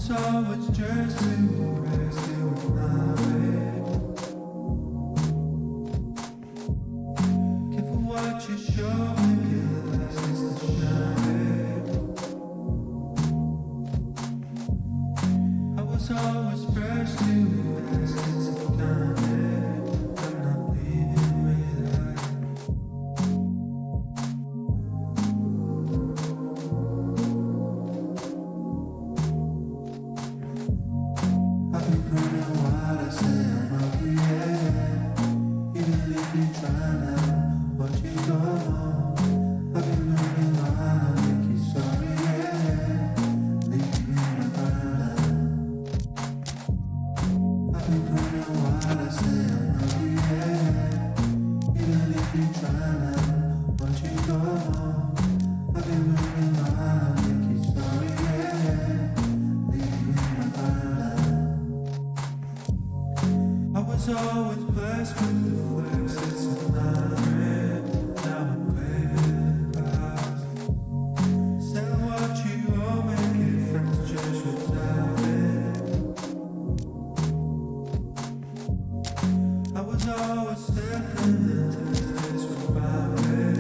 always just to impress you with my way. Careful what you show me, your license to shine. I was always first to invest in some time. I'm not leaving without you. Always blessed with the flex that's in my friend. Now I'm paying the clouds. Sell what you owe, make it friends just without it. I was always stepping the test with my way.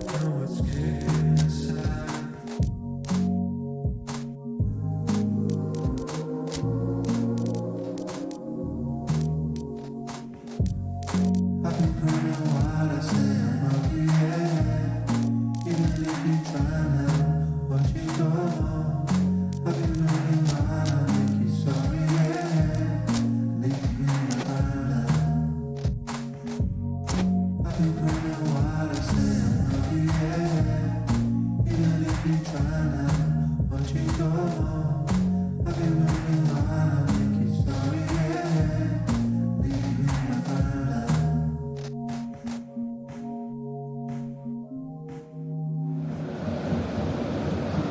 Know what's kicking inside.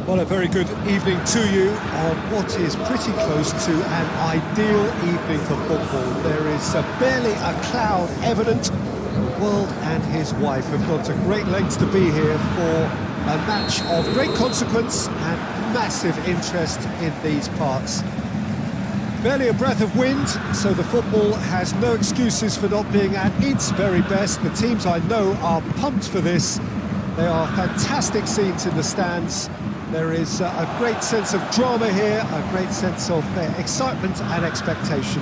Well, a very good evening to you on what is pretty close to an ideal evening for football. There is barely a cloud evident. The world and his wife have gone to great lengths to be here for a match of great consequence and massive interest in these parts. Barely a breath of wind, so the football has no excuses for not being at its very best. The teams I know are pumped for this. There are fantastic scenes in the stands. There is a great sense of drama here, a great sense of excitement and expectation.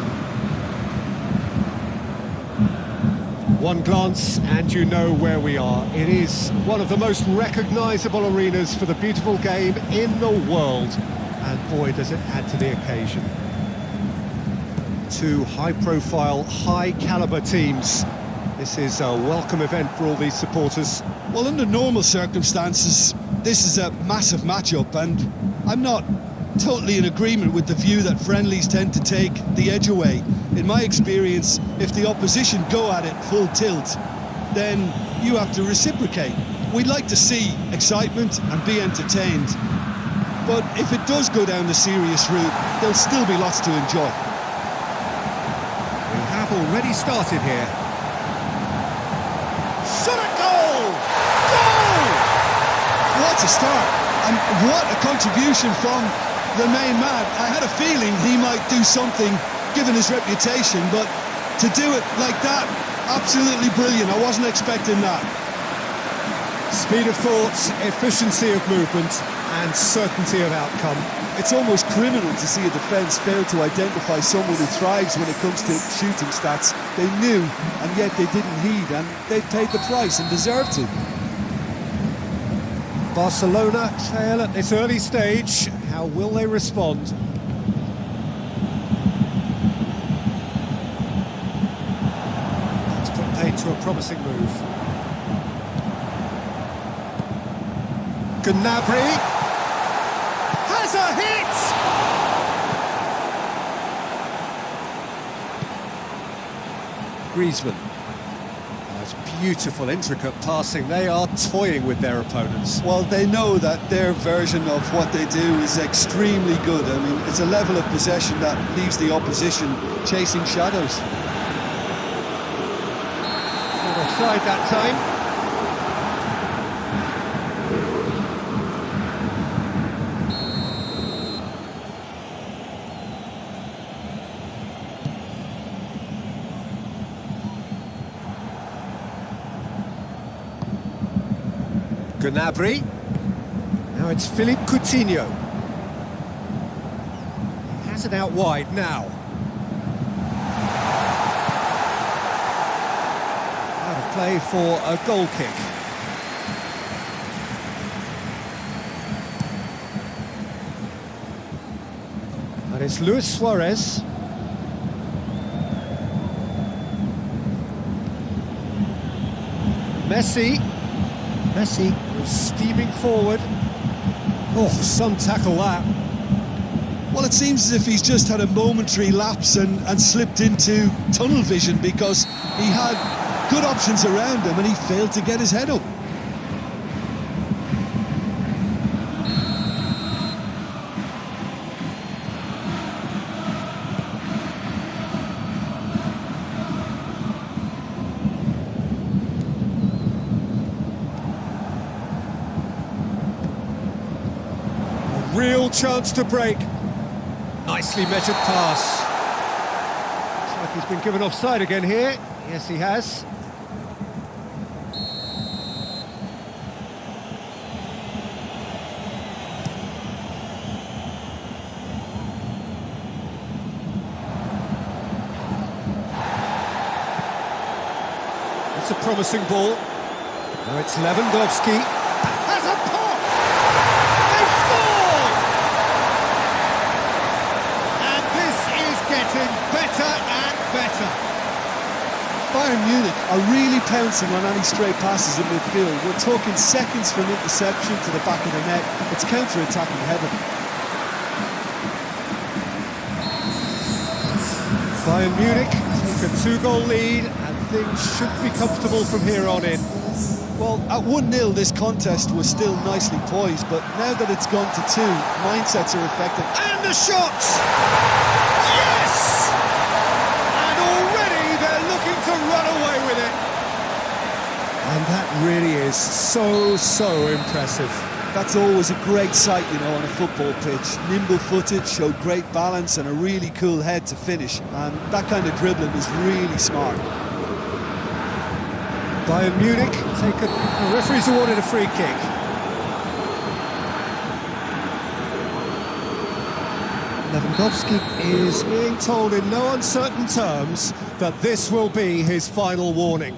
One glance and you know where we are. It is one of the most recognisable arenas for the beautiful game in the world. And boy, does it add to the occasion. Two high-profile, high-calibre teams. This is a welcome event for all these supporters. Well, under normal circumstances, this is a massive matchup, and I'm not totally in agreement with the view that friendlies tend to take the edge away. In my experience, if the opposition go at it full tilt, then you have to reciprocate. We'd like to see excitement and be entertained, but if it does go down the serious route, there'll still be lots to enjoy. We have already started here. Shot at goal! Goal! What a start, and what a contribution from the main man. I had a feeling he might do something given his reputation, but to do it like that, absolutely brilliant. I wasn't expecting that. Speed of thought, efficiency of movement and certainty of outcome. It's almost criminal to see a defence fail to identify someone who thrives when it comes to shooting stats. They knew, and yet they didn't heed, and they've paid the price and deserve to. Barcelona trail at this early stage. How will they respond? It's put paid to a promising move. Gnabry has a hit! Griezmann. That's beautiful, intricate passing. They are toying with their opponents. Well, they know that their version of what they do is extremely good. I mean, it's a level of possession that leaves the opposition chasing shadows. Offside that time. Gnabry. Now it's Philippe Coutinho. He has it out wide now. Out of play for a goal kick. And it's Luis Suarez. Messi steaming forward. Oh, some tackle that. Well, it seems as if he's just had a momentary lapse and slipped into tunnel vision, because he had good options around him and he failed to get his head up. Real chance to break. Nicely measured pass. Looks like he's been given offside again here. Yes, he has. It's a promising ball. Now it's Lewandowski. Has a pop! They scored! And this is getting better and better. Bayern Munich are really pouncing on any stray passes in midfield. We're talking seconds from interception to the back of the net. It's counter-attacking heaven. Bayern Munich take a two-goal lead, and things should be comfortable from here on in. Well, at 1-0 this contest was still nicely poised, but now that it's gone to 2, mindsets are affected. And the shot! Yes! And already they're looking to run away with it. And that really is so impressive. That's always a great sight, you know, on a football pitch. Nimble-footed, showed great balance and a really cool head to finish. And that kind of dribbling is really smart. Bayern Munich take the referee's awarded a free kick. Lewandowski is being told in no uncertain terms that this will be his final warning.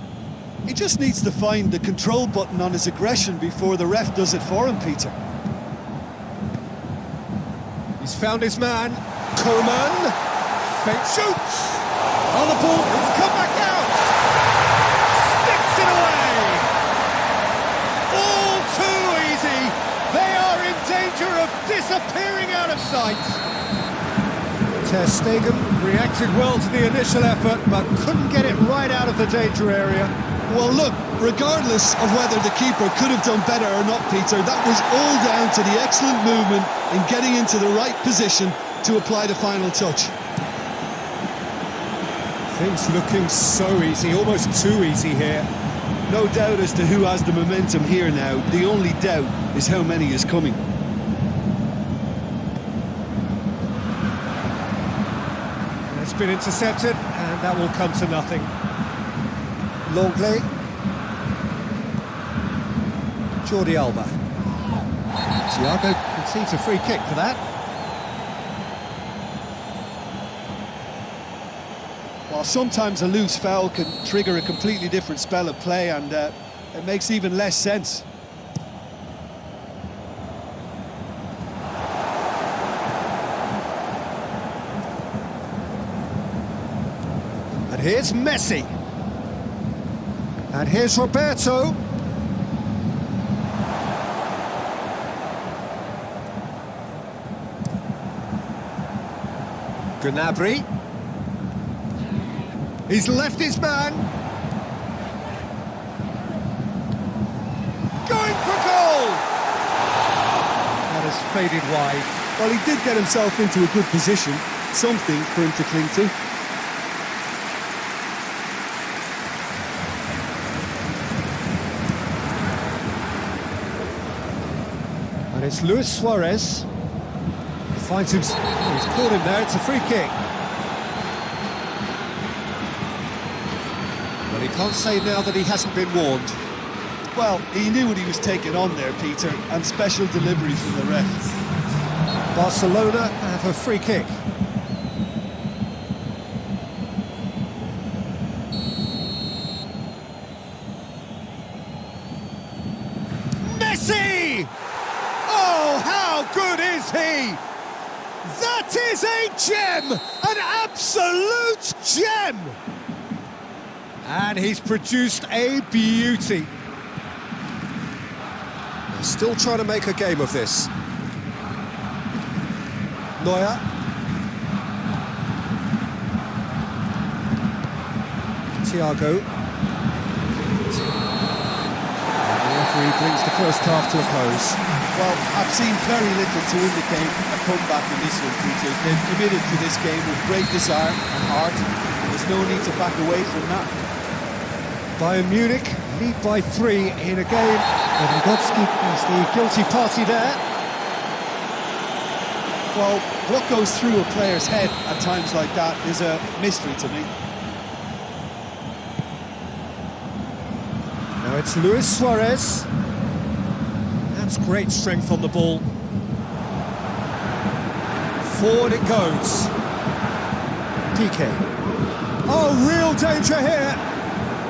He just needs to find the control button on his aggression before the ref does it for him, Peter. He's found his man. Coman. Fake shoots. On the ball. It's come back out. Sticks it away. All too easy. They are in danger of disappearing out of sight. Ter Stegen reacted well to the initial effort, but couldn't get it right out of the danger area. Well, look, regardless of whether the keeper could have done better or not, Peter, that was all down to the excellent movement in getting into the right position to apply the final touch. Things looking so easy, almost too easy here. No doubt as to who has the momentum here now. The only doubt is how many is coming. It's been intercepted, and that will come to nothing. Longley. Jordi Alba. Thiago concedes a free kick for that. Well, sometimes a loose foul can trigger a completely different spell of play, and it makes even less sense. And here's Messi. And here's Roberto. Gnabry. He's left his man. Going for goal! That has faded wide. Well, he did get himself into a good position, something for him to cling to. And it's Luis Suarez. He finds him. He's caught him there. It's a free kick. Well, he can't say now that he hasn't been warned. Well, he knew what he was taking on there, Peter, and special delivery from the ref. Barcelona have a free kick. Messi! Oh, how good is he? That is a gem! An absolute gem! And he's produced a beauty. They're still trying to make a game of this. Neuer. Thiago. The referee brings the first half to a close. Well, I've seen very little to indicate a comeback in this one, Peter. They've committed to this game with great desire and heart. There's no need to back away from that. Bayern Munich lead by 3 in a game. Lewandowski is the guilty party there. Well, what goes through a player's head at times like that is a mystery to me. Now it's Luis Suarez. That's great strength on the ball. Forward it goes. PK. Oh, real danger here.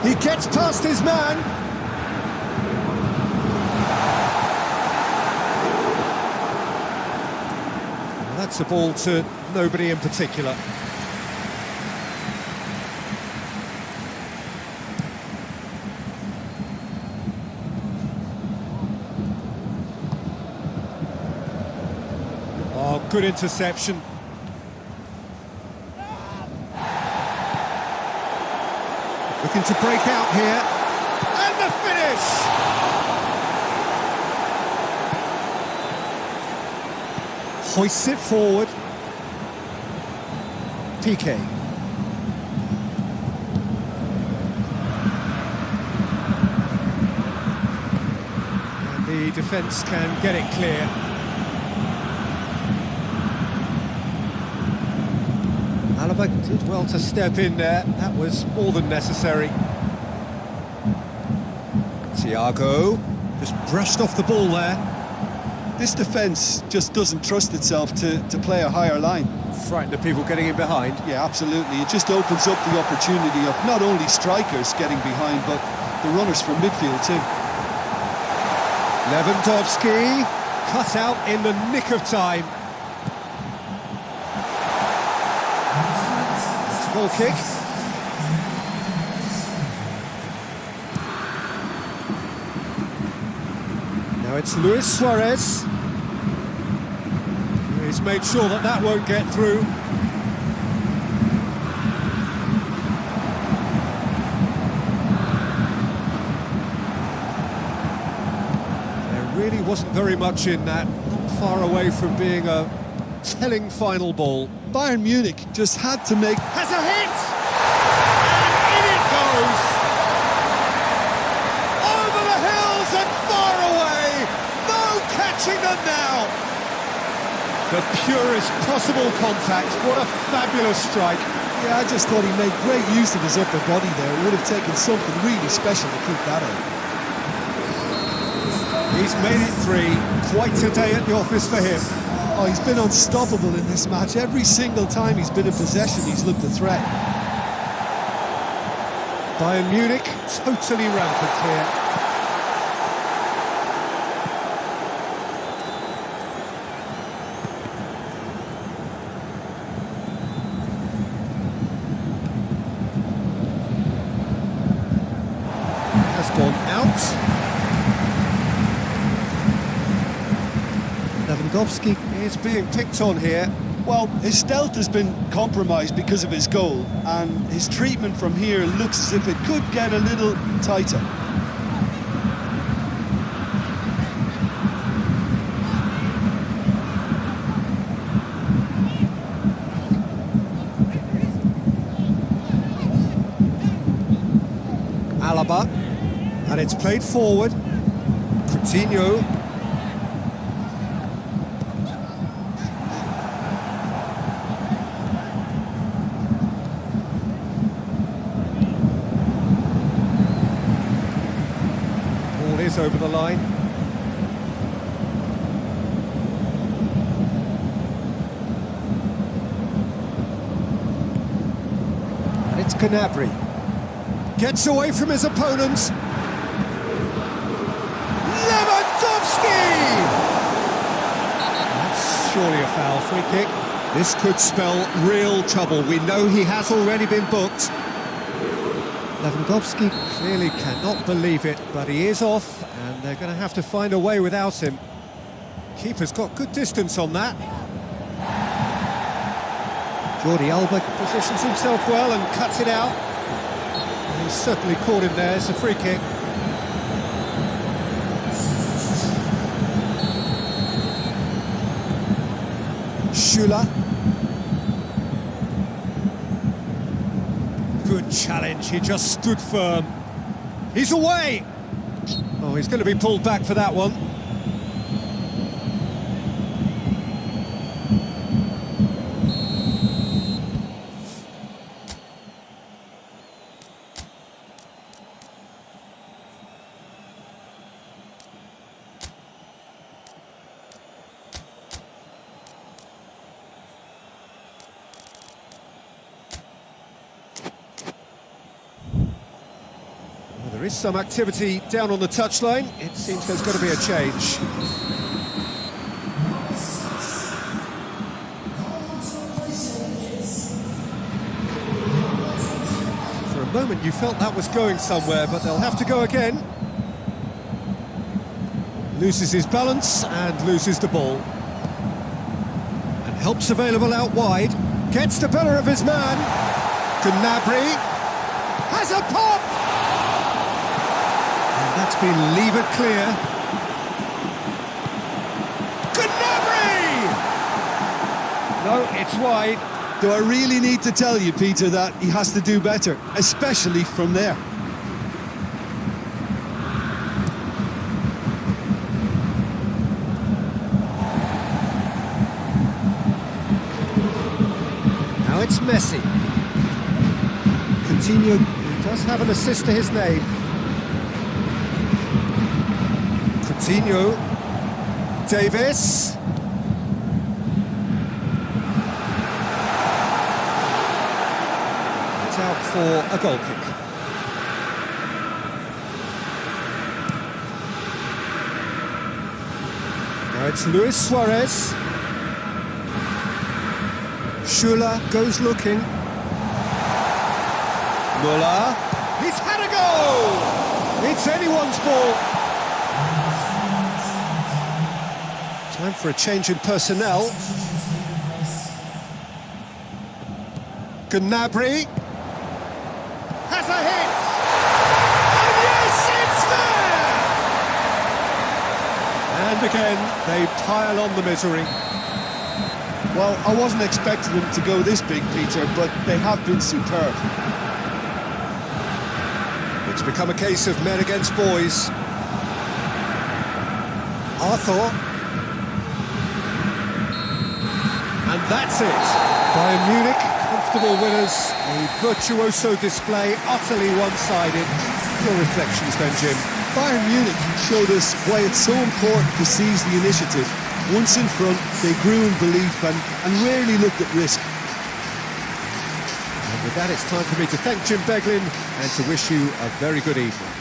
He gets past his man. Well, that's a ball to nobody in particular. Oh, good interception. Looking to break out here. And the finish! Hoists it forward. PK. And the defence can get it clear. Alaba did well to step in there. That was more than necessary. Thiago just brushed off the ball there. This defence just doesn't trust itself to play a higher line. Frightened of people getting in behind. Yeah, absolutely. It just opens up the opportunity of not only strikers getting behind, but the runners from midfield too. Lewandowski cut out in the nick of time. Goal kick. Now it's Luis Suarez. He's made sure that that won't get through. There really wasn't very much in that. Not far away from being a telling final ball. Bayern Munich just had to make... Has a hit! And in it goes! Over the hills and far away! No catching them now! The purest possible contact. What a fabulous strike. Yeah, I just thought he made great use of his upper body there. It would have taken something really special to keep that out. He's made it 3. Quite a day at the office for him. Oh, he's been unstoppable in this match. Every single time he's been in possession, he's looked a threat. Bayern Munich totally rampant here. Has gone out. Lewandowski is being picked on here. Well, his stealth has been compromised because of his goal, and his treatment from here looks as if it could get a little tighter. Alaba, and it's played forward. Coutinho. this over the line. And it's Gnabry. Gets away from his opponents. Lewandowski! That's surely a foul. Free kick. This could spell real trouble. We know he has already been booked. Lewandowski clearly cannot believe it, but he is off, and they're going to have to find a way without him. Keeper's got good distance on that. Jordi Alba positions himself well and cuts it out. He's certainly caught him there. It's a free kick. Schüller. Good challenge, he just stood firm. He's away! Oh, he's going to be pulled back for that one. There is some activity down on the touchline. It seems there's going to be a change. For a moment you felt that was going somewhere, but they'll have to go again. Loses his balance and loses the ball. And help's available out wide. Gets the better of his man. Gnabry has a pop! That's been levered clear. Gnabry! No, it's wide. Do I really need to tell you, Peter, that he has to do better, especially from there? Now it's Messi. Coutinho does have an assist to his name. Coutinho, Davis. It's out for a goal kick. Now it's Luis Suarez. Schüller goes looking. Müller. He's had a go! It's anyone's ball. Time for a change in personnel. Gnabry has a hit! And yes, it's there! And again, they pile on the misery. Well, I wasn't expecting them to go this big, Peter, but they have been superb. It's become a case of men against boys. Arthur. And that's it. Bayern Munich, comfortable winners. A virtuoso display, utterly one-sided. Your reflections then, Jim? Bayern Munich showed us why it's so important to seize the initiative. Once in front, they grew in belief and rarely looked at risk. And with that, it's time for me to thank Jim Beglin and to wish you a very good evening.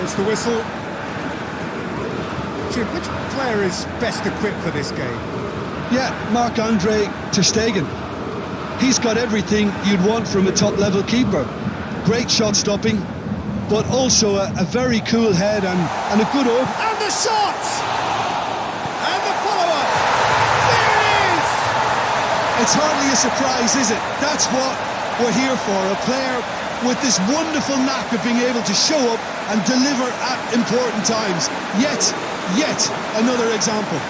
There's the whistle. Jim, which player is best equipped for this game? Yeah, Marc-Andre ter Stegen. He's got everything you'd want from a top-level keeper. Great shot stopping, but also a very cool head and a good open. And the shot! And the follow-up! There it is! It's hardly a surprise, is it? That's what we're here for, a player with this wonderful knack of being able to show up and deliver at important times. Yet another example.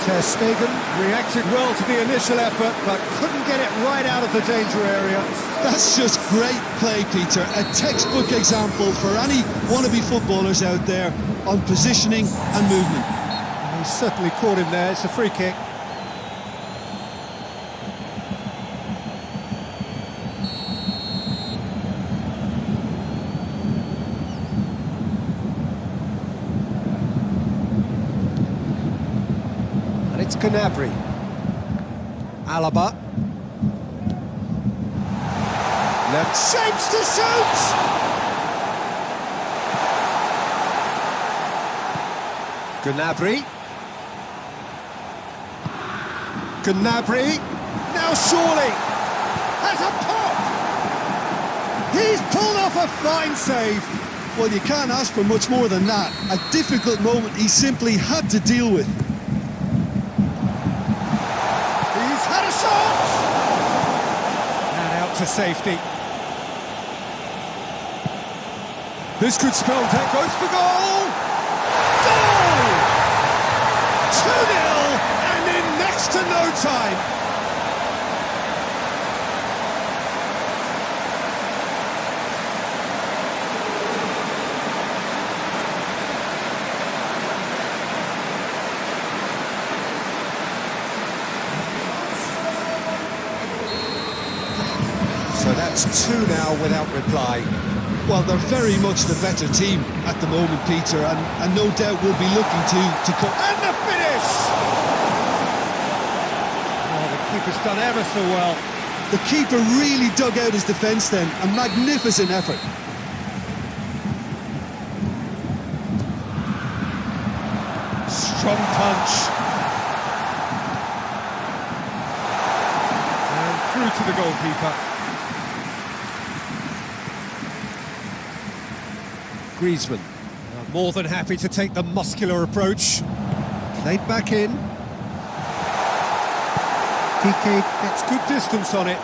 Ter Stegen reacted well to the initial effort, but couldn't get it right out of the danger area. That's just great play, Peter. A textbook example for any wannabe footballers out there on positioning and movement. He certainly caught him there. It's a free kick. It's Gnabry. Alaba. Left shapes to shoot! Gnabry. Gnabry. Now surely has a pop! He's pulled off a fine save. Well, you can't ask for much more than that. A difficult moment he simply had to deal with. And out to safety. This could spell that goes for goal! Goal! 2-0 and in next to no time. So that's 2 now without reply. Well, they're very much the better team at the moment, Peter, and no doubt will be looking to come. And the finish! Oh, the keeper's done ever so well. The keeper really dug out his defence then. A magnificent effort. Strong punch. And through to the goalkeeper. Griezmann, more than happy to take the muscular approach. Played back in. Piqué gets good distance on it.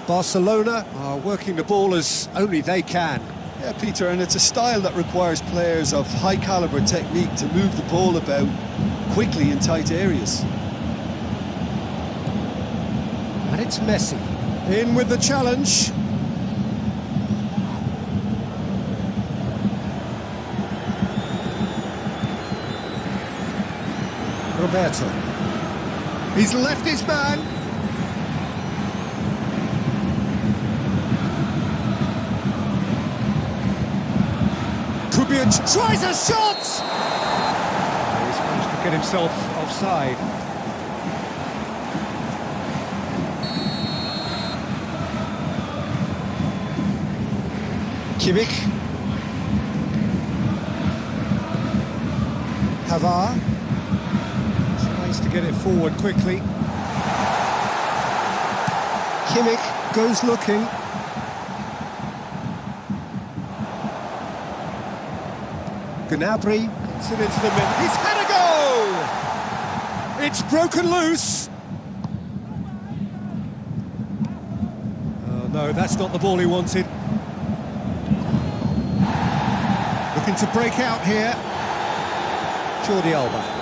Barcelona are working the ball as only they can. Yeah, Peter, and it's a style that requires players of high-calibre technique to move the ball about quickly in tight areas. And it's Messi. In with the challenge. Roberto. He's left his man. Could be a... tries a shot! He's managed to get himself offside. Kimmich. Pavard. To get it forward quickly. Kimmich goes looking. Gnabry gets it into the middle. He's had a go! It's broken loose. Oh no, that's not the ball he wanted. Looking to break out here. Jordi Alba.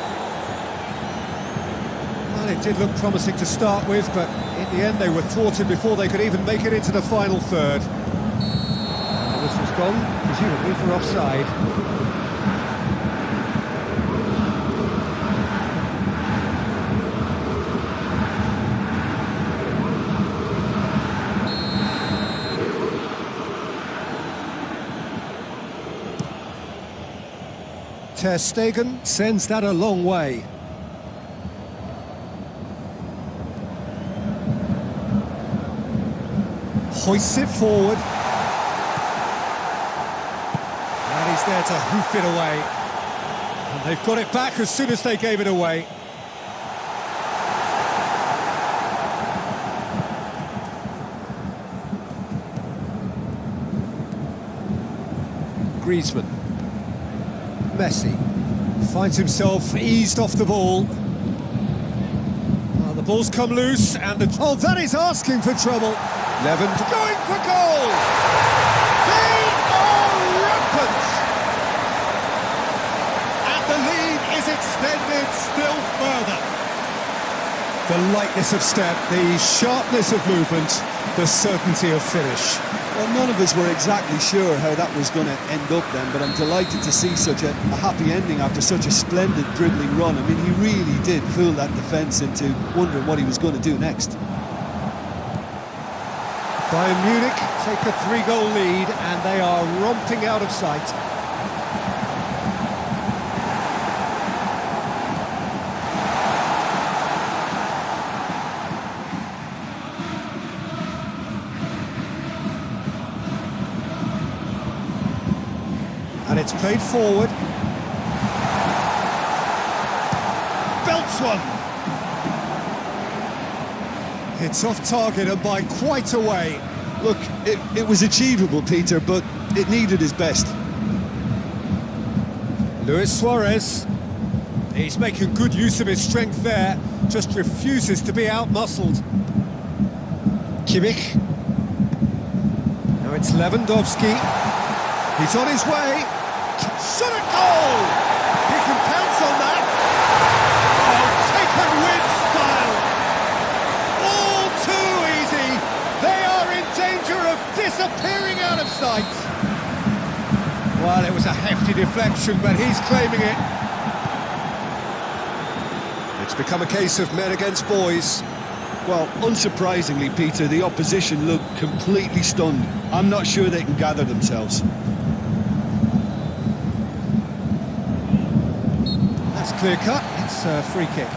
It did look promising to start with, but in the end they were thwarted before they could even make it into the final third. And this was gone, presumably for offside. Ter Stegen sends that a long way. Hoists it forward. And he's there to hoof it away. And they've got it back as soon as they gave it away. Griezmann. Messi finds himself eased off the ball. The ball's come loose and oh, that is asking for trouble. Levin going for goal. They are rampant. And the lead is extended still further. The lightness of step, the sharpness of movement, the certainty of finish. Well, none of us were exactly sure how that was going to end up then, but I'm delighted to see such a happy ending after such a splendid dribbling run. I mean, he really did fool that defence into wondering what he was going to do next. Bayern Munich take a 3-goal lead and they are romping out of sight. And it's played forward. Belts one. It's off target and by quite a way. Look, it was achievable, Peter, but it needed his best. Luis Suarez. He's making good use of his strength there. Just refuses to be out-muscled. Kimmich. Now it's Lewandowski. He's on his way. Shot a goal! He can pounce on that. Oh, taken with style. All too easy. They are in danger of disappearing out of sight. Well, it was a hefty deflection, but he's claiming it. It's become a case of men against boys. Well, unsurprisingly, Peter, the opposition looked completely stunned. I'm not sure they can gather themselves. Clear cut, it's a free kick.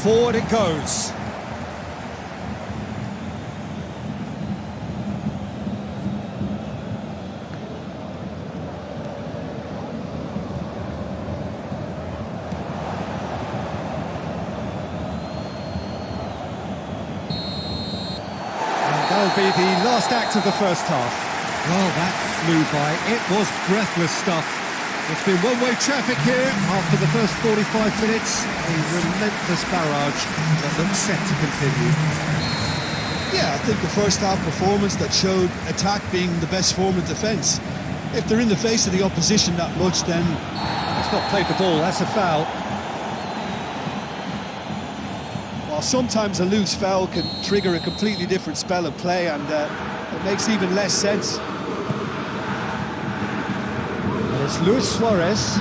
Forward it goes. That'll be the last act of the first half. Well, that flew by. It was breathless stuff. It's been one-way traffic here after the first 45 minutes. A relentless barrage that looks set to continue. Yeah, I think the first half performance that showed attack being the best form of defence. If they're in the face of the opposition that much, then... It's not played the ball, that's a foul. While sometimes a loose foul can trigger a completely different spell of play, and it makes even less sense. And it's Luis Suarez.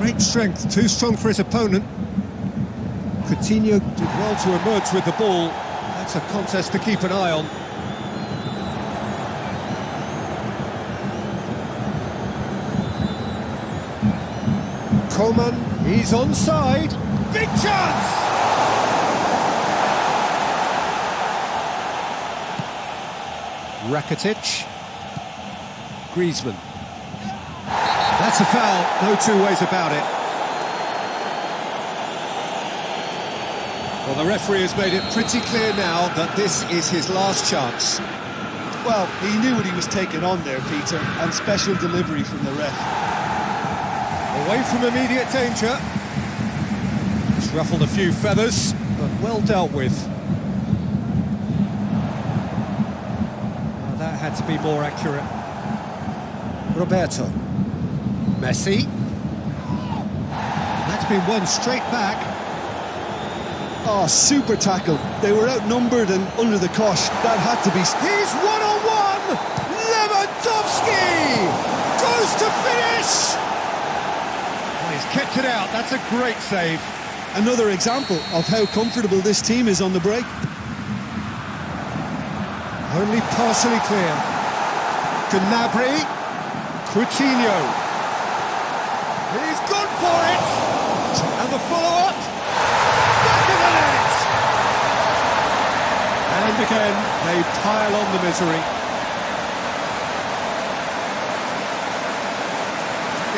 Great strength, too strong for his opponent. Coutinho did well to emerge with the ball. That's a contest to keep an eye on. Coman, he's onside. Big chance! Rakitic. Griezmann. That's a foul, no two ways about it. Well, the referee has made it pretty clear now that this is his last chance. Well, he knew what he was taking on there, Peter, and special delivery from the ref. Away from immediate danger. It's ruffled a few feathers, but well dealt with. That had to be more accurate. Roberto. Messi. That's been won straight back. Oh, super tackle. They were outnumbered and under the cosh. That had to be... He's one-on-one! Lewandowski! Goes to finish! Well, he's kept it out. That's a great save. Another example of how comfortable this team is on the break. Only partially clear. Gnabry. Coutinho. He's gone for it! And the follow-up. Back of the net! And again, they pile on the misery.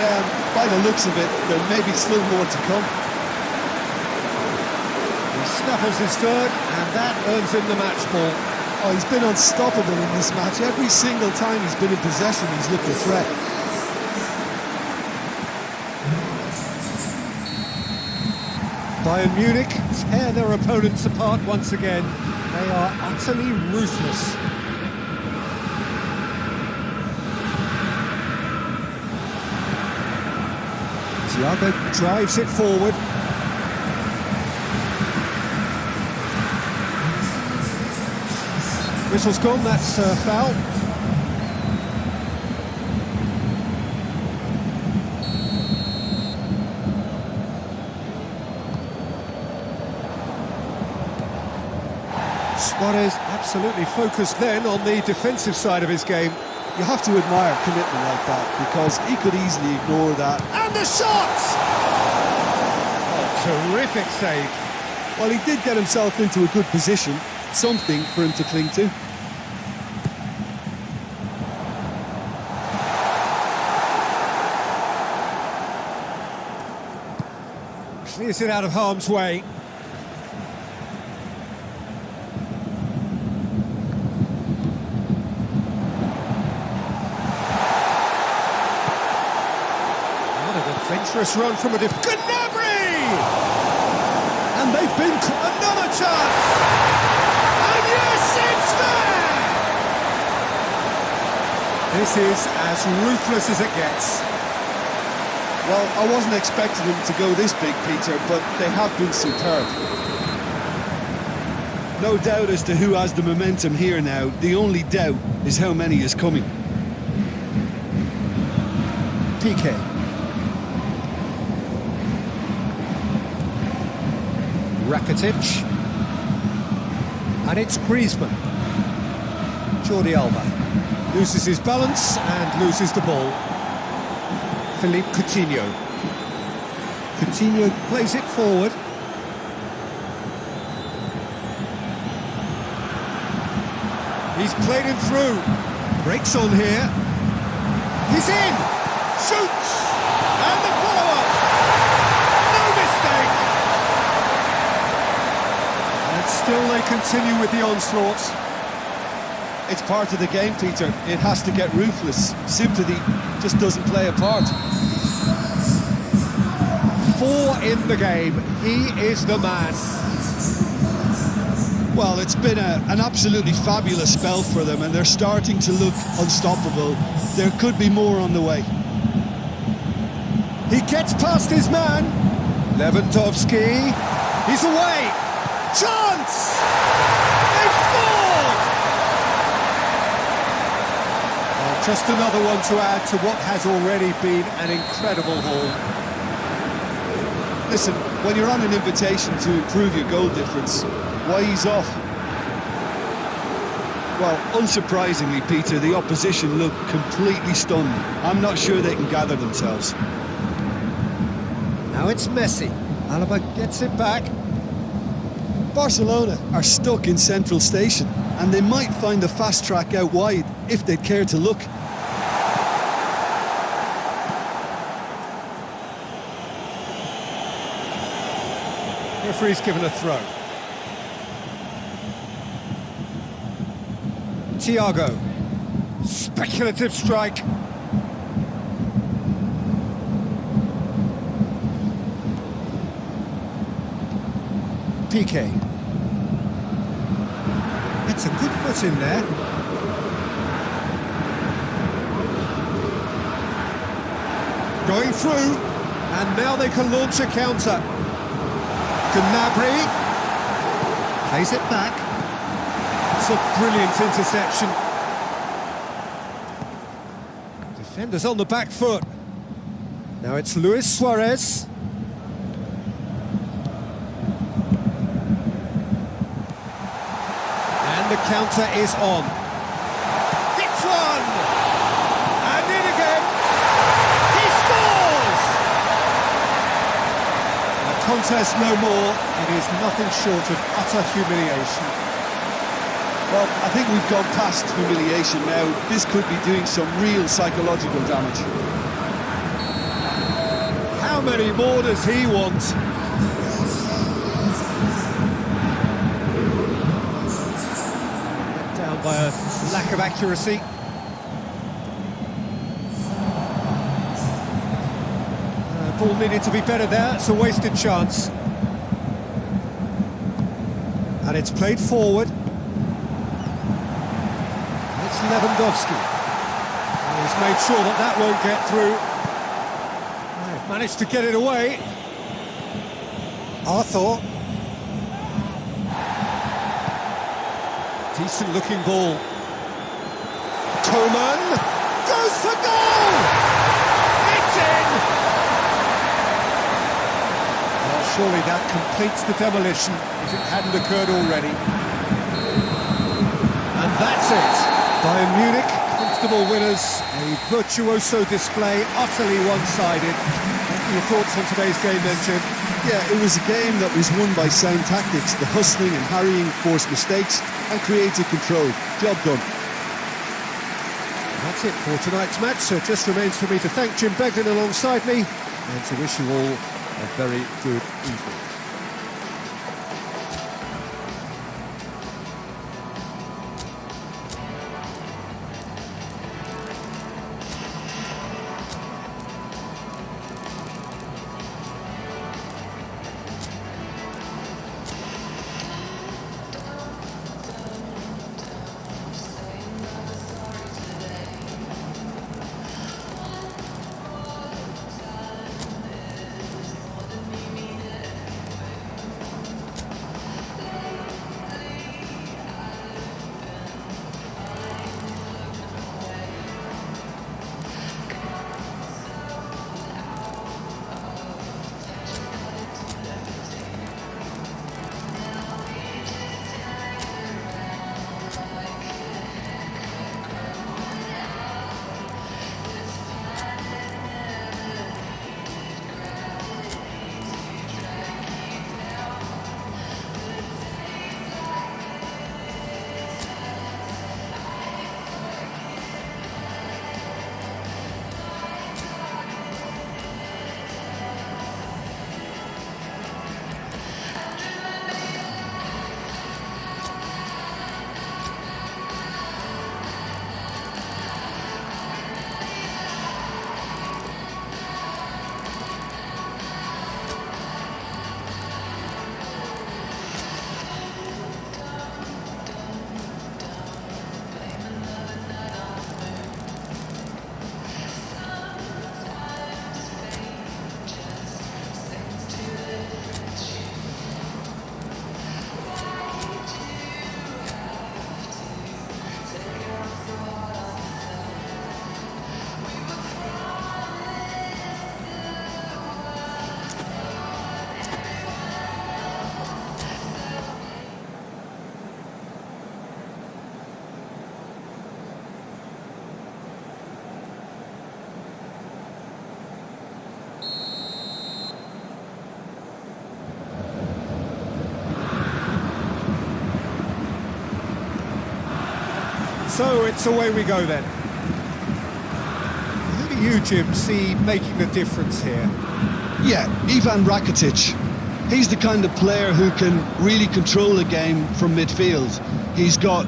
Yeah, by the looks of it, there may be still more to come. He snuffles his third, and that earns him the match ball. Oh, he's been unstoppable in this match. Every single time he's been in possession, he's looked a threat. Bayern Munich tear their opponents apart once again. They are utterly ruthless. Thiago drives it forward. Whistle's gone, that's foul. Suarez absolutely focused then on the defensive side of his game. You have to admire commitment like that, because he could easily ignore that. And the shot! Oh, terrific save. Well, he did get himself into a good position, something for him to cling to. Clears it out of harm's way. Adventurous run from a Gnabry! And they've been another chance! And yes, it's there! This is as ruthless as it gets. Well, I wasn't expecting them to go this big, Peter, but they have been superb. No doubt as to who has the momentum here now. The only doubt is how many is coming. PK. Rakitic, and it's Griezmann. Jordi Alba loses his balance and loses the ball. Philippe Coutinho. Coutinho plays it forward. He's played him through. Breaks on here. He's in! Shoots! And the follow-up! No mistake! And still they continue with the onslaughts. It's part of the game, Peter. It has to get ruthless. Sympathy just doesn't play a part. 4 in the game. He is the man. Well, it's been an absolutely fabulous spell for them, and they're starting to look unstoppable. There could be more on the way. He gets past his man. Lewandowski. He's away. Chance! They've scored! Just another one to add to what has already been an incredible haul. Listen, when you're on an invitation to improve your goal difference, why ease off? Well, unsurprisingly, Peter, the opposition look completely stunned. I'm not sure they can gather themselves. Now it's Messi. Alaba gets it back. Barcelona are stuck in Central Station, and they might find the fast track out wide if they'd care to look. Referee's given a throw. Thiago. Speculative strike. PK. It's a good foot in there. Going through, and now they can launch a counter. Gnabry plays it back. It's a brilliant interception. Defenders on the back foot. Now it's Luis Suarez. And the counter is on. Hits one! And in again! He scores! The contest no more. It is nothing short of utter humiliation. Well, I think we've gone past humiliation now. This could be doing some real psychological damage. many more does he want? Let down by a lack of accuracy. Ball needed to be better there, it's a wasted chance. And it's played forward. It's Lewandowski. And he's made sure that that won't get through. They've managed to get it away. Arthur. Decent looking ball. Coman goes for goal! It's in! Well, surely that completes the demolition if it hadn't occurred already. And that's it. Bayern Munich, comfortable winners. A virtuoso display, utterly one-sided. Your thoughts on today's game then, Jim? Yeah, it was a game that was won by sound tactics. The hustling and harrying forced mistakes and creative control. Job done. That's it for tonight's match, so it just remains for me to thank Jim Beglin alongside me and to wish you all a very good evening. So it's away we go then. Who do you, Jim, see making the difference here? Yeah, Ivan Rakitic. He's the kind of player who can really control a game from midfield. He's got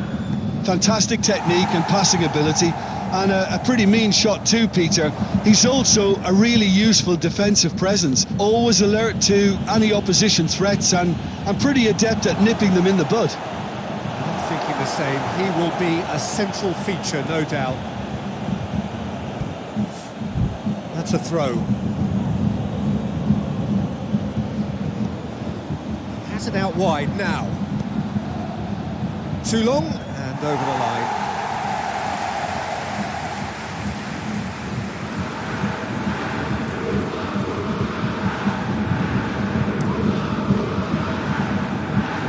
fantastic technique and passing ability, and a pretty mean shot too, Peter. He's also a really useful defensive presence, always alert to any opposition threats and pretty adept at nipping them in the bud. I'm thinking the same. He will be a central feature, no doubt. That's a throw. Has it out wide now. Too long and over the line.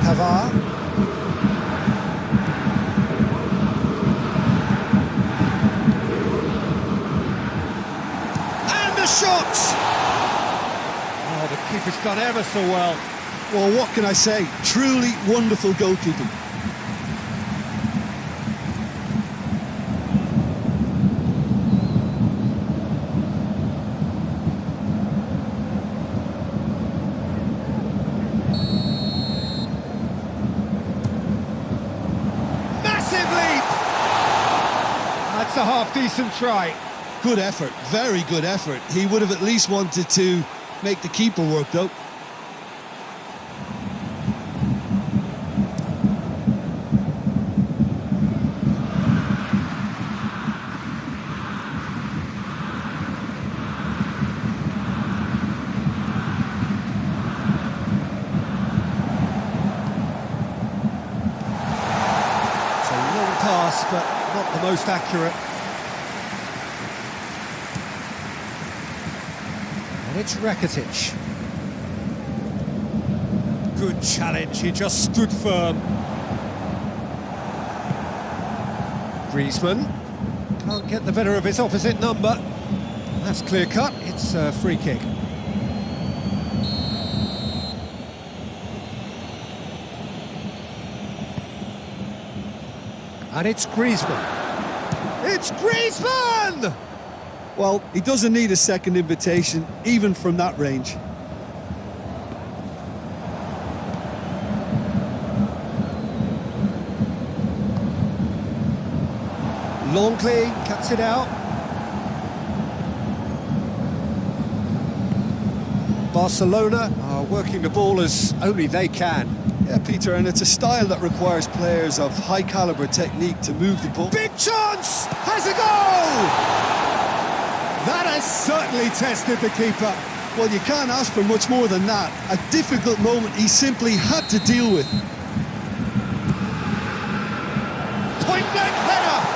Pavard. And the shot! Oh, the keeper's done ever so well. Well, what can I say? Truly wonderful goalkeeping. a half-decent try. Good effort, very good effort. He would have at least wanted to make the keeper work, though. It's a long pass, but not the most accurate. And it's Rakitic. Good challenge, he just stood firm. Griezmann can't get the better of his opposite number. That's clear cut, it's a free kick. And it's Griezmann. It's Griezmann! Well, he doesn't need a second invitation, even from that range. Longley cuts it out. Barcelona are working the ball as only they can. Yeah, Peter, and it's a style that requires players of high-caliber technique to move the ball. Big chance! Has a goal! That has certainly tested the keeper. Well, you can't ask for much more than that. A difficult moment he simply had to deal with. Point-blank header!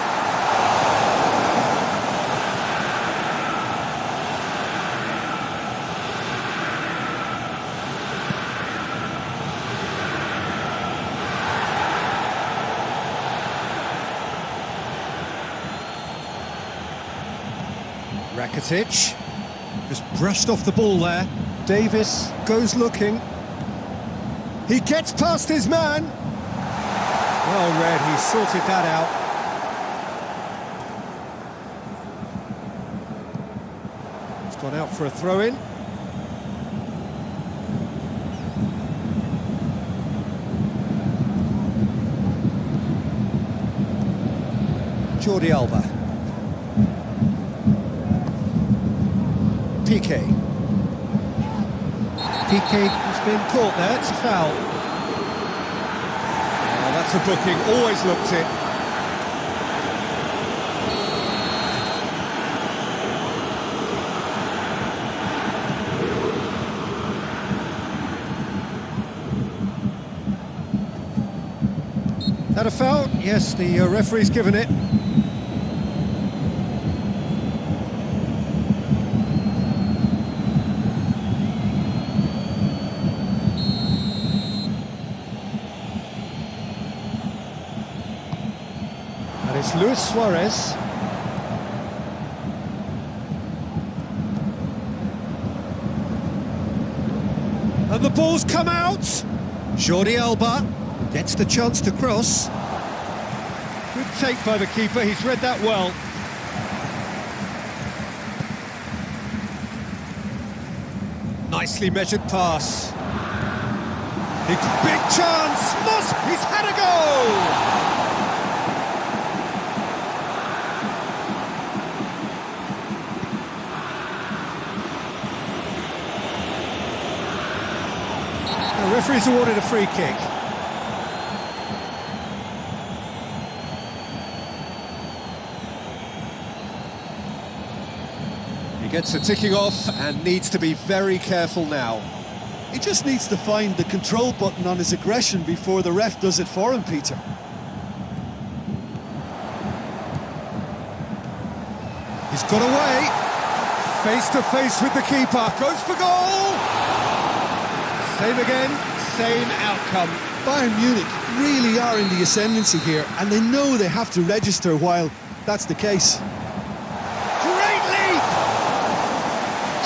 Rakitic just brushed off the ball there. Davis goes looking. He gets past his man. Well read, he sorted that out. It's gone out for a throw-in. Jordi Alba. Piqué. Piqué has been caught there, it's a foul. Oh, that's a booking, always looked it. Is that a foul? Yes, the referee's given it. And it's Luis Suarez. And the ball's come out. Jordi Alba gets the chance to cross. Good take by the keeper, he's read that well. Nicely measured pass. Big chance! He's had a goal! The referee's awarded a free kick. He gets the ticking off and needs to be very careful now. He just needs to find the control button on his aggression before the ref does it for him, Peter. He's got away. Face to face with the keeper. Goes for goal! Same again, same outcome. Bayern Munich really are in the ascendancy here, and they know they have to register while that's the case. Great leap!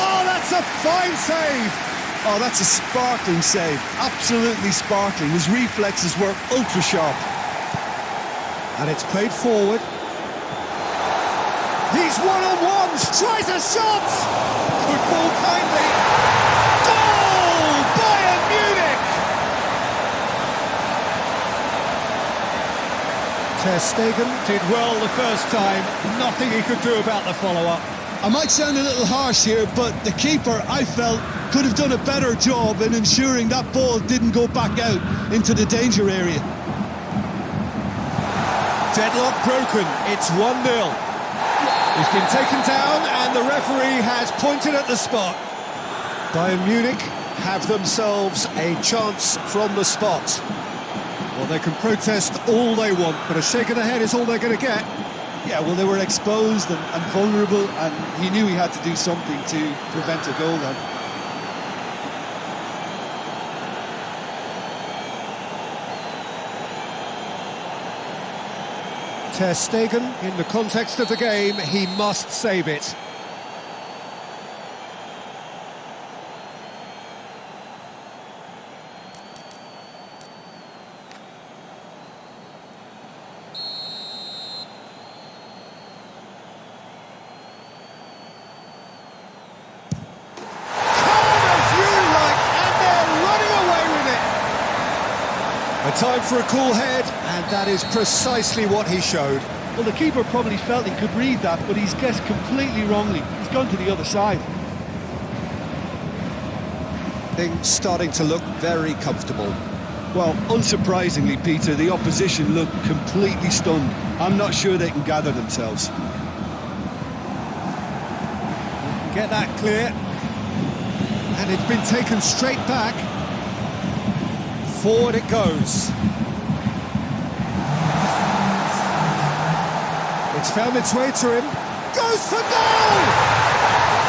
Oh, that's a fine save! Oh, that's a sparkling save. Absolutely sparkling. His reflexes were ultra sharp. And it's played forward. He's one-on-one, tries a shot! Good ball kindly. Goal! Bayern Munich! Ter Stegen did well the first time, nothing he could do about the follow-up. I might sound a little harsh here, but the keeper, I felt, could have done a better job in ensuring that ball didn't go back out into the danger area. Deadlock broken, it's 1-0. He's been taken down and the referee has pointed at the spot. Bayern Munich have themselves a chance from the spot. Well, they can protest all they want, but a shake of the head is all they're going to get. Yeah, well, they were exposed and vulnerable, and he knew he had to do something to prevent a goal then. Ter Stegen, in the context of the game, he must save it. A time for a cool head, and that is precisely what he showed. Well, the keeper probably felt he could read that, but he's guessed completely wrongly. He's gone to the other side. Things starting to look very comfortable. Well, unsurprisingly, Peter, the opposition look completely stunned. I'm not sure they can gather themselves. Get that clear. And it's been taken straight back. Forward it goes. It's found its way to him. Goes for goal!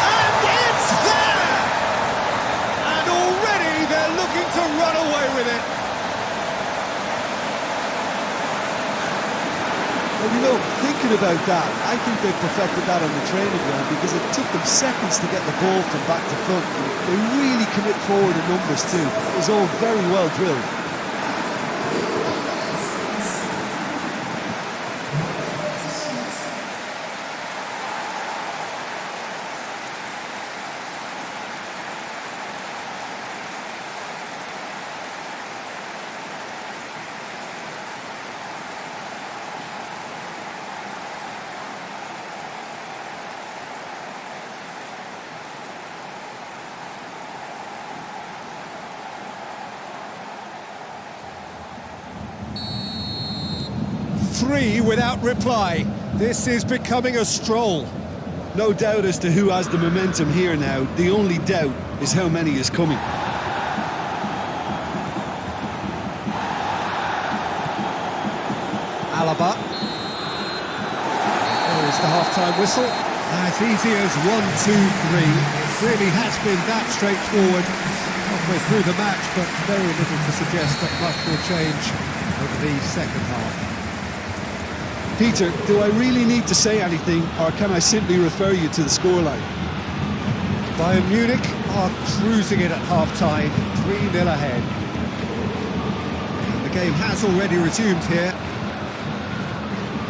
And it's there! And already they're looking to run away with it. Well, you know, thinking about that, I think they perfected that on the training ground because it took them seconds to get the ball from back to front. They really commit forward in numbers too. It was all very well drilled. Three without reply. This is becoming a stroll. No doubt as to who has the momentum here now. The only doubt is how many is coming. Alaba. There is the half-time whistle. As easy as 1, 2, 3. It really has been that straightforward. Halfway through the match, but very little to suggest that much will change over the second half. Peter, do I really need to say anything, or can I simply refer you to the scoreline? Bayern Munich are cruising it at half-time, 3-0 ahead. And the game has already resumed here.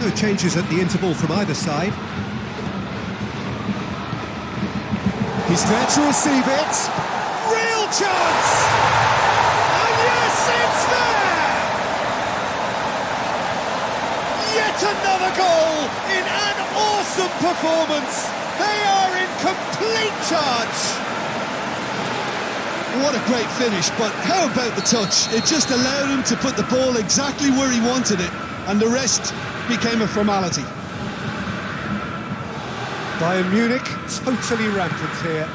No changes at the interval from either side. He's there to receive it. Real chance! And yes, it's there! Yet another goal in an awesome performance. They are in complete charge. What a great finish, but how about the touch? It just allowed him to put the ball exactly where he wanted it, and the rest became a formality. Bayern Munich totally rampant here.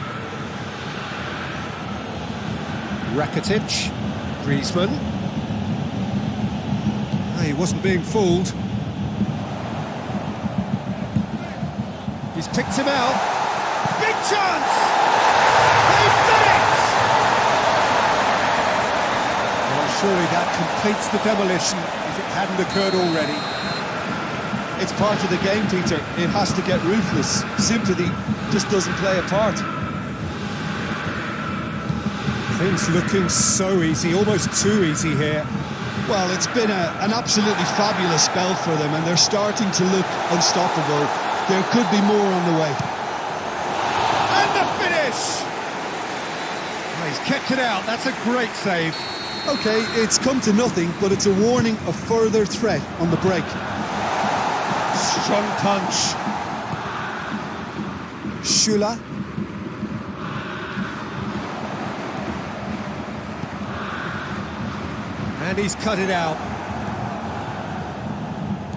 Rakitic, Griezmann. He wasn't being fooled. He's picked him out. Big chance! They've done it! Well, surely that completes the demolition if it hadn't occurred already. It's part of the game, Peter. It has to get ruthless. Sympathy just doesn't play a part. Things looking so easy, almost too easy here. Well, it's been an absolutely fabulous spell for them, and they're starting to look unstoppable. There could be more on the way. And the finish! Well, he's kept it out, that's a great save. OK, it's come to nothing, but it's a warning of further threat on the break. Strong punch. Schüller. And he's cut it out.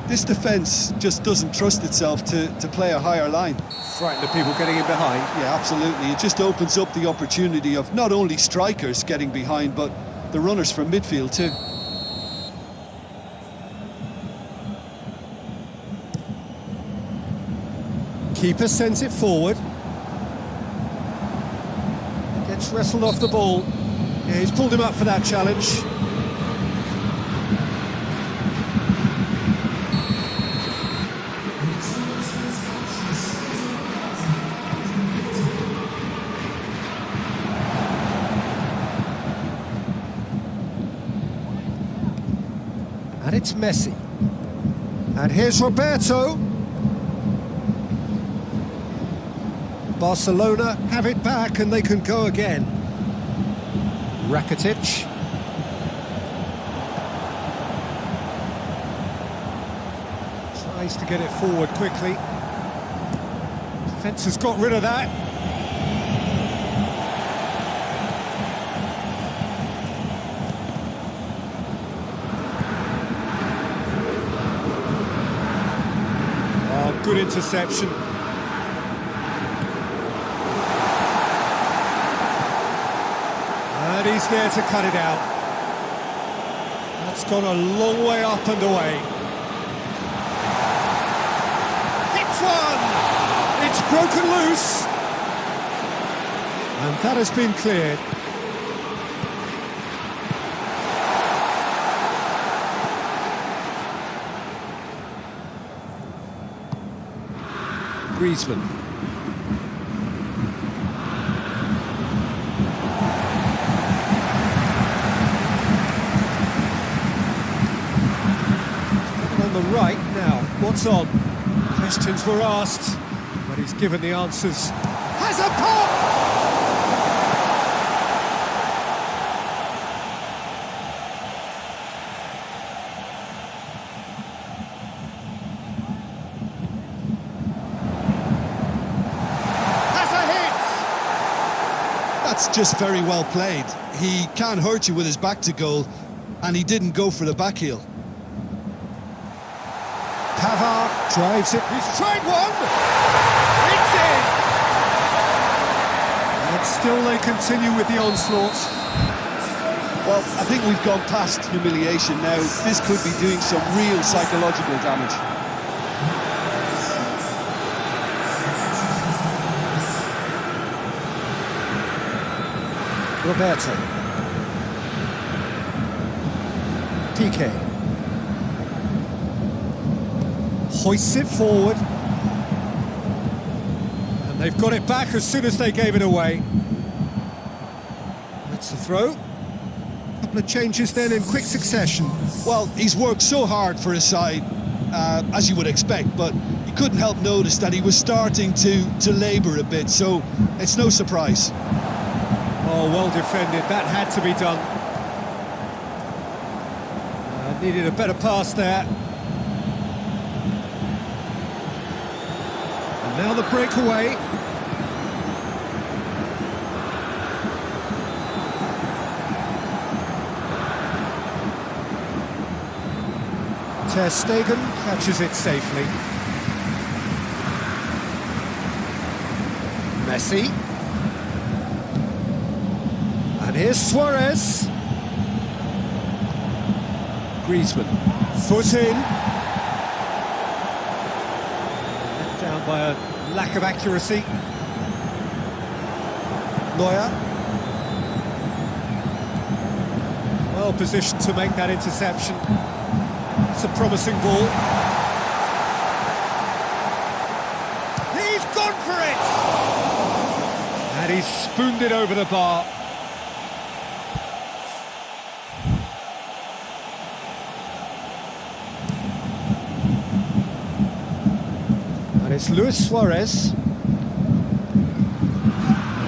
This defence just doesn't trust itself to play a higher line. Frightened of people getting in behind. Yeah, absolutely. It just opens up the opportunity of not only strikers getting behind, but the runners from midfield too. Keeper sends it forward. Gets wrestled off the ball. Yeah, he's pulled him up for that challenge. And it's Messi. And here's Roberto. Barcelona have it back and they can go again. Rakitic. Tries to get it forward quickly. Defence has got rid of that. Oh, good interception. And he's there to cut it out. That's gone a long way up and away. Hits one! It's broken loose. And that has been cleared. Griezmann. On the right now, what's on? Questions were asked, but he's given the answers. Has a pop! That's just very well played. He can't hurt you with his back to goal, and he didn't go for the back heel. Pavard drives it. He's tried one! It's in! And still they continue with the onslaught. Well, I think we've gone past humiliation now. This could be doing some real psychological damage. Roberto. Piqué. Hoists it forward. And they've got it back as soon as they gave it away. That's the throw. Couple of changes then in quick succession. Well, he's worked so hard for his side, as you would expect, but you couldn't help notice that he was starting to labour a bit, so it's no surprise. Oh, well defended. That had to be done. Needed a better pass there. And now the breakaway. Ter Stegen catches it safely. Messi. And here's Suarez. Griezmann. Foot in. Let down by a lack of accuracy. Neuer. Well positioned to make that interception. It's a promising ball. He's gone for it! And he's spooned it over the bar. And it's Luis Suarez.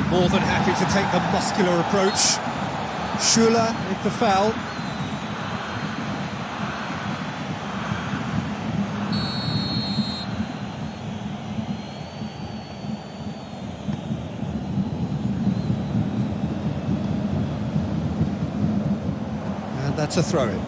More than happy to take the muscular approach. Schuler with the foul. And that's a throw-in.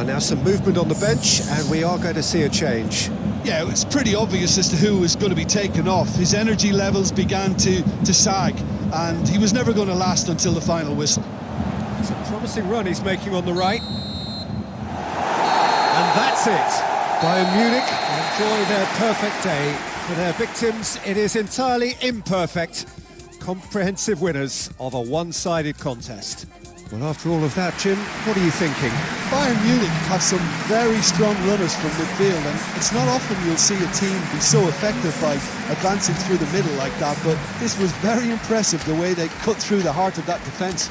Now some movement on the bench, and we are going to see a change. Yeah, it was pretty obvious as to who was going to be taken off. His energy levels began to sag, and he was never going to last until the final whistle. It's a promising run he's making on the right. And that's it. Bayern Munich enjoy their perfect day. For their victims, it is entirely imperfect. Comprehensive winners of a one-sided contest. Well, after all of that, Jim, what are you thinking? Bayern Munich have some very strong runners from midfield, and it's not often you'll see a team be so effective by advancing through the middle like that, but this was very impressive, the way they cut through the heart of that defence.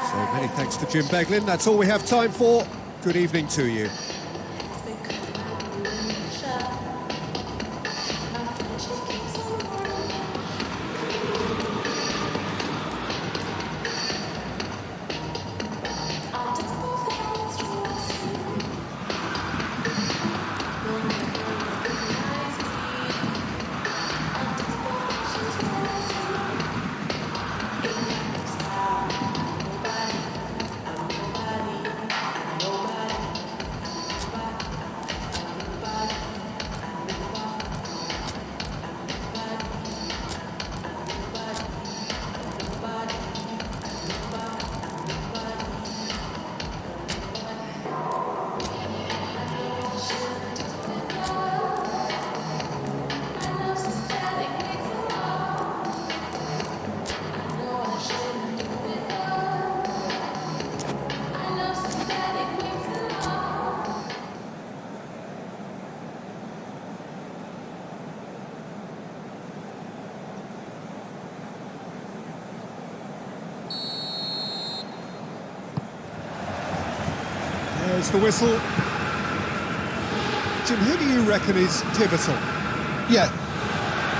So many thanks to Jim Beglin. That's all we have time for. Good evening to you. There's the whistle. Jim, who do you reckon is pivotal? Yeah,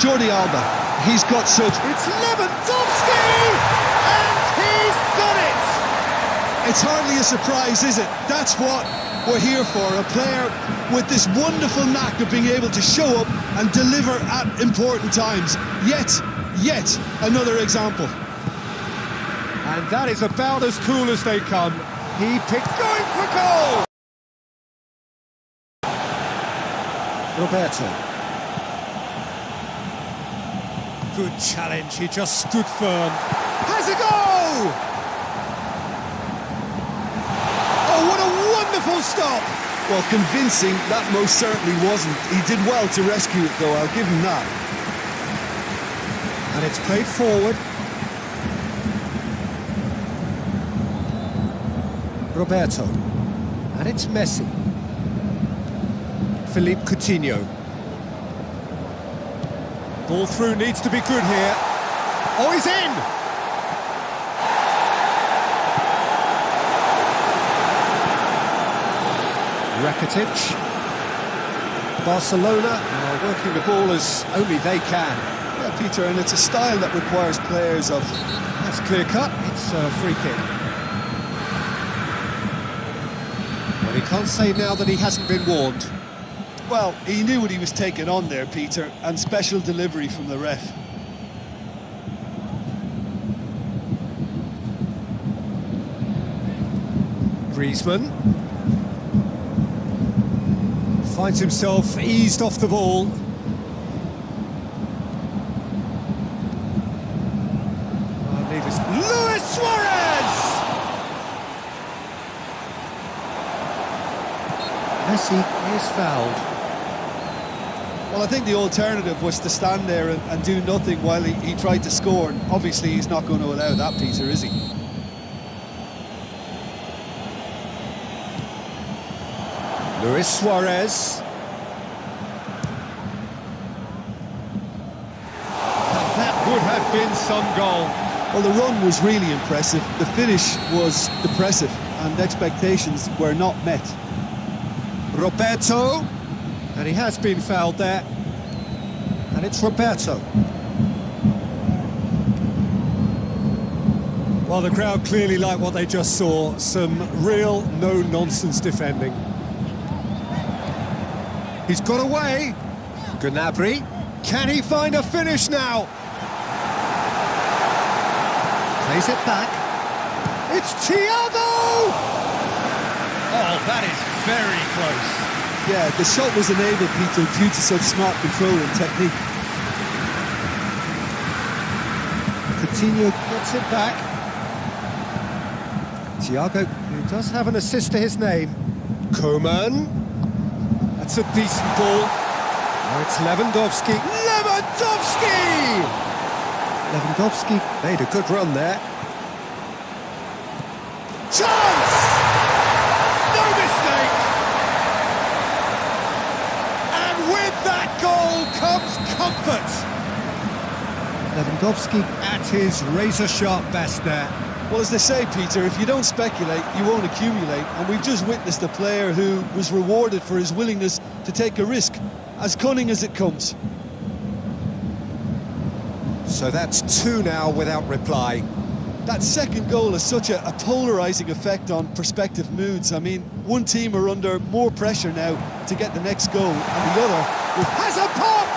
Jordi Alba. He's got such... It's Lewandowski! And he's done it! It's hardly a surprise, is it? That's what we're here for, a player with this wonderful knack of being able to show up and deliver at important times. Yet another example. And that is about as cool as they come. He picked going for goal! Roberto. Good challenge, he just stood firm. Has a goal! Oh, what a wonderful stop! Well, convincing, that most certainly wasn't. He did well to rescue it, though, I'll give him that. And it's played forward. Roberto. And it's Messi. Philippe Coutinho. Ball through needs to be good here. Oh, he's in! Rakitic. Barcelona are working the ball as only they can. Yeah, Peter, and it's a style that requires players of... That's clear cut. It's a free kick. Well, he can't say now that he hasn't been warned. Well, he knew what he was taking on there, Peter, and special delivery from the ref. Griezmann finds himself eased off the ball. Luis Suarez! Messi is fouled. Well, I think the alternative was to stand there and do nothing while he tried to score. And obviously, he's not going to allow that, Peter, is he? Luis Suarez. That would have been some goal. Well, the run was really impressive. The finish was depressive, and expectations were not met. Roberto, and he has been fouled there, and it's Roberto. Well, the crowd clearly like what they just saw. Some real no-nonsense defending. He's got away. Gnabry. Can he find a finish now? Plays it back. It's Thiago! Oh, that is very close. Yeah, the shot was enabled, Peter, due to such smart control and technique. Coutinho gets it back. Thiago, who does have an assist to his name. Coman. That's a decent ball. Now it's Lewandowski. Lewandowski! Lewandowski made a good run there. Chance! No mistake! And with that goal comes comfort. Lewandowski at his razor-sharp best there. Well, as they say, Peter, if you don't speculate, you won't accumulate. And we've just witnessed a player who was rewarded for his willingness to take a risk, as cunning as it comes. So that's 2 now without reply. That second goal has such a polarising effect on prospective moods. I mean, one team are under more pressure now to get the next goal, and the other Has a pop!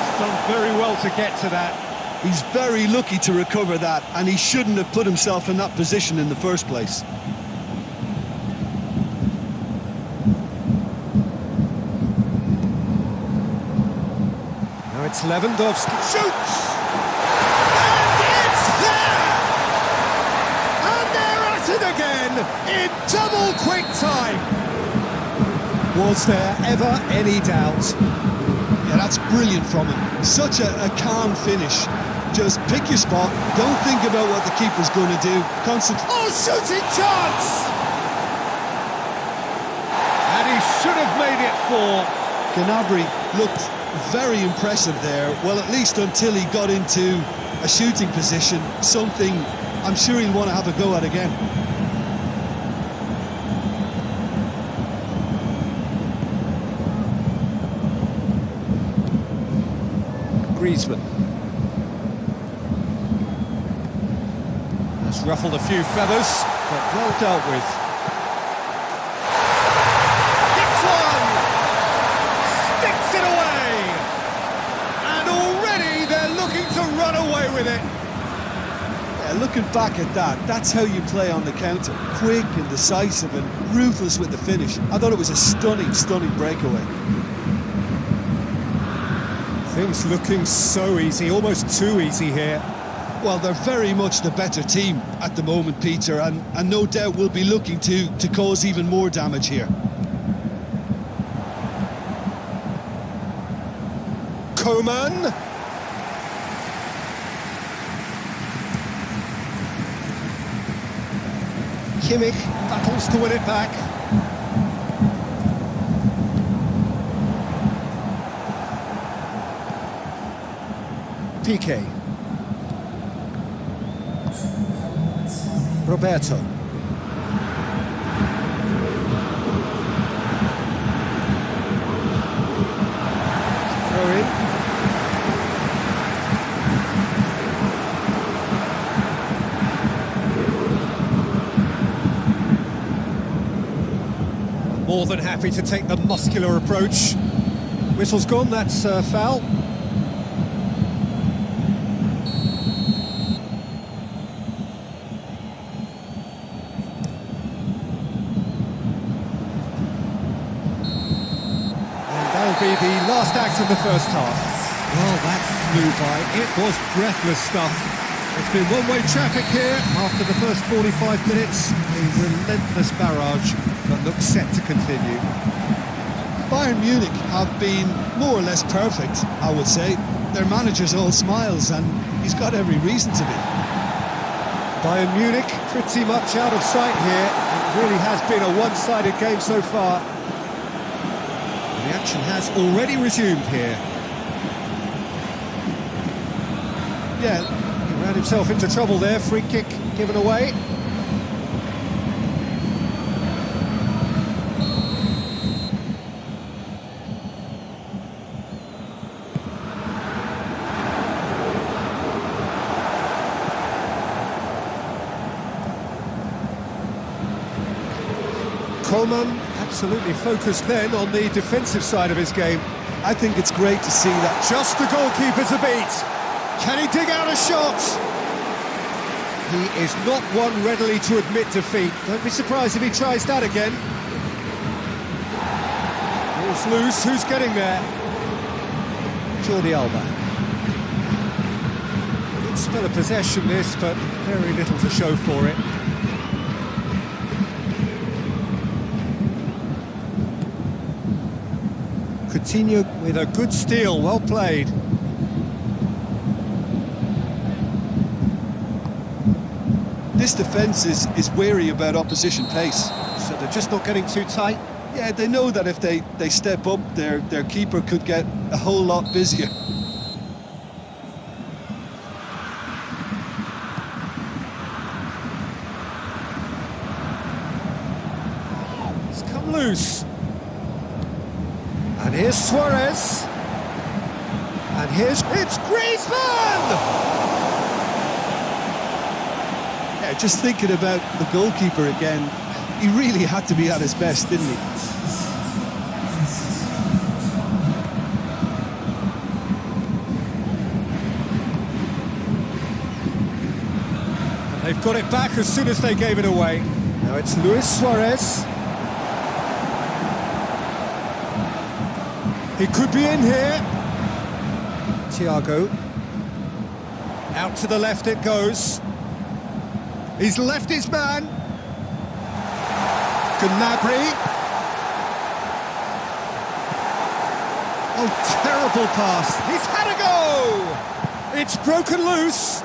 He's done very well to get to that. He's very lucky to recover that, and he shouldn't have put himself in that position in the first place. Now it's Lewandowski. Shoots! And it's there! And they're at it again in double quick time. Was there ever any doubt? Yeah, that's brilliant from him. Such a calm finish. Just pick your spot, don't think about what the keeper's going to do. Concentrate. Oh, shooting chance! And he should have made it 4. Gnabry looked very impressive there. Well, at least until he got into a shooting position, something I'm sure he'll want to have a go at again. Griezmann. Has ruffled a few feathers, but well dealt with. Hits one! Sticks it away! And already they're looking to run away with it. Yeah, looking back at that, that's how you play on the counter. Quick and decisive and ruthless with the finish. I thought it was a stunning, stunning breakaway. Things looking so easy, almost too easy here. Well, they're very much the better team at the moment, Peter, and no doubt will be looking to cause even more damage here. Coman. Kimmich battles to win it back. Piqué. Roberto. Throw in. More than happy to take the muscular approach. Whistle's gone, that's foul. Be the last act of the first half. Well, that flew by. It was breathless stuff. It's been one-way traffic here after the first 45 minutes. A relentless barrage that looks set to continue. Bayern Munich have been more or less perfect, I would say. Their manager's all smiles, and he's got every reason to be. Bayern Munich pretty much out of sight here. It really has been a one-sided game so far. The action has already resumed here. Yeah, he ran himself into trouble there. Free kick given away. Coman absolutely focused then on the defensive side of his game. I think it's great to see that. Just the goalkeeper to beat. Can he dig out a shot? He is not one readily to admit defeat. Don't be surprised if he tries that again. Ball's loose, who's getting there? Jordi Alba. Good spell of possession this, but very little to show for it. Coutinho with a good steal, well played. This defence is wary about opposition pace. So they're just not getting too tight. Yeah, they know that if they step up, their keeper could get a whole lot busier. It's come loose. And here's Suarez. And it's Griezmann! Yeah, just thinking about the goalkeeper again, he really had to be at his best, didn't he? And they've got it back as soon as they gave it away. Now it's Luis Suarez. He could be in here. Thiago. Out to the left it goes. He's left his man. Gnabry. Oh, terrible pass. He's had a go! It's broken loose.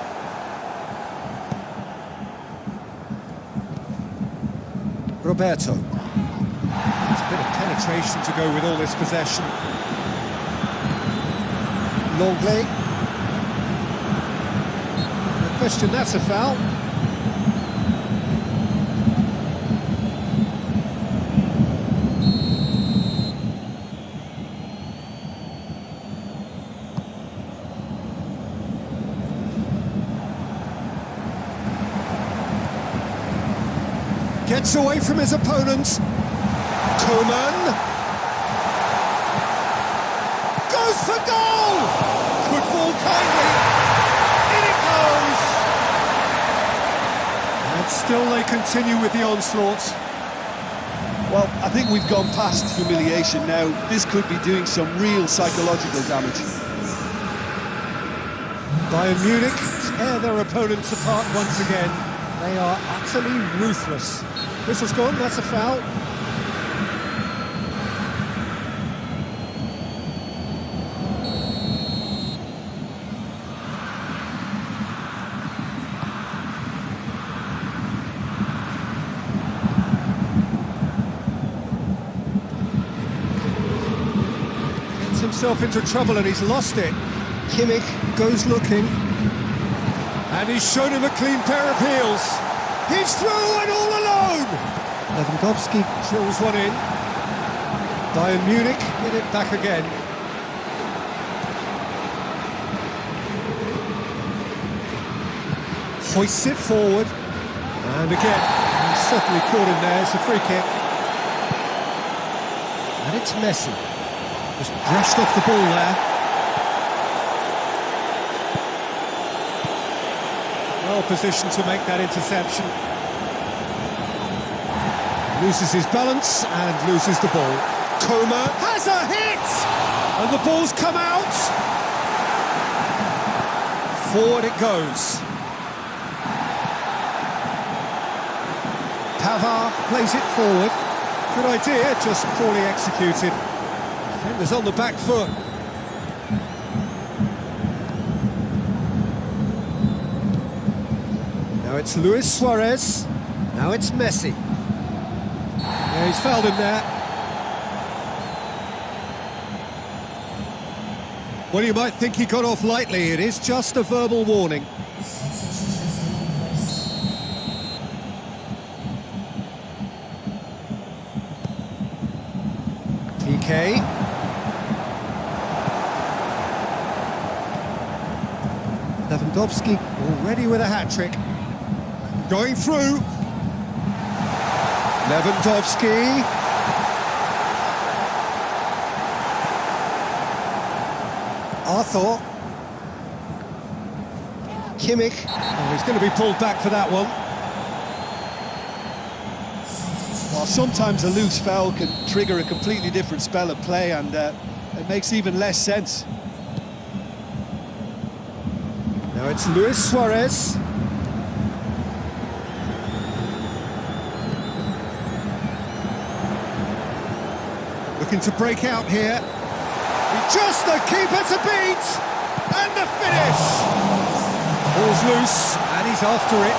Roberto. It's a bit of penetration to go with all this possession. Longley. No question, that's a foul. Gets away from his opponent. Coman. Goes for goal! Could fall kindly. In it goes! And still they continue with the onslaught. Well, I think we've gone past humiliation now. This could be doing some real psychological damage. Bayern Munich tear their opponents apart once again. They are utterly ruthless. Whistle's gone, that's a foul. Gets himself into trouble and he's lost it. Kimmich goes looking. And he's shown him a clean pair of heels. He's through and all alone! Lewandowski drills one in. Bayern Munich get it back again. Hoists it forward. And again, he's certainly caught him there. It's a free kick. And it's Messi. Just brushed off the ball there. Well positioned to make that interception. Loses his balance and loses the ball. Coman has a hit! And the ball's come out! Forward it goes. Pavard plays it forward. Good idea, just poorly executed. Defenders on the back foot. Now it's Luis Suarez. Now it's Messi. Yeah, he's fouled him there. Well, you might think he got off lightly. It is just a verbal warning. PK. Lewandowski already with a hat-trick. Going through. Lewandowski. Arthur. Kimmich. Oh, he's going to be pulled back for that one. Well, sometimes a loose foul can trigger a completely different spell of play, and it makes even less sense. Now it's Luis Suarez. Looking to break out here. Just the keeper to beat! And the finish! Ball's loose, and he's after it.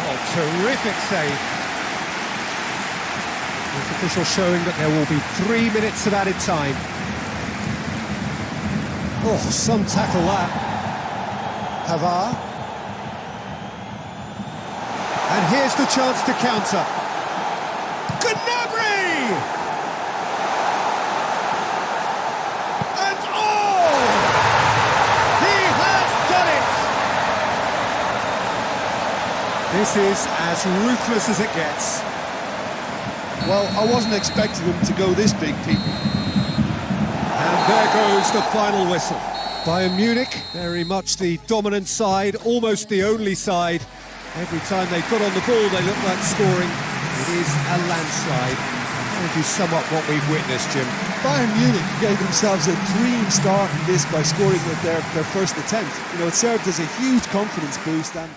Oh, terrific save. This official showing that there will be 3 minutes of added time. Oh, some tackle that. Pavard. And here's the chance to counter. Gnabry! And oh! He has done it! This is as ruthless as it gets. Well, I wasn't expecting them to go this big, Pete. And there goes the final whistle. Bayern Munich, very much the dominant side, almost the only side. Every time they got on the ball, they look like scoring. It is a landslide. How would you sum up what we've witnessed, Jim? Bayern Munich gave themselves a dream start in this by scoring with their first attempt. You know, it served as a huge confidence boost, and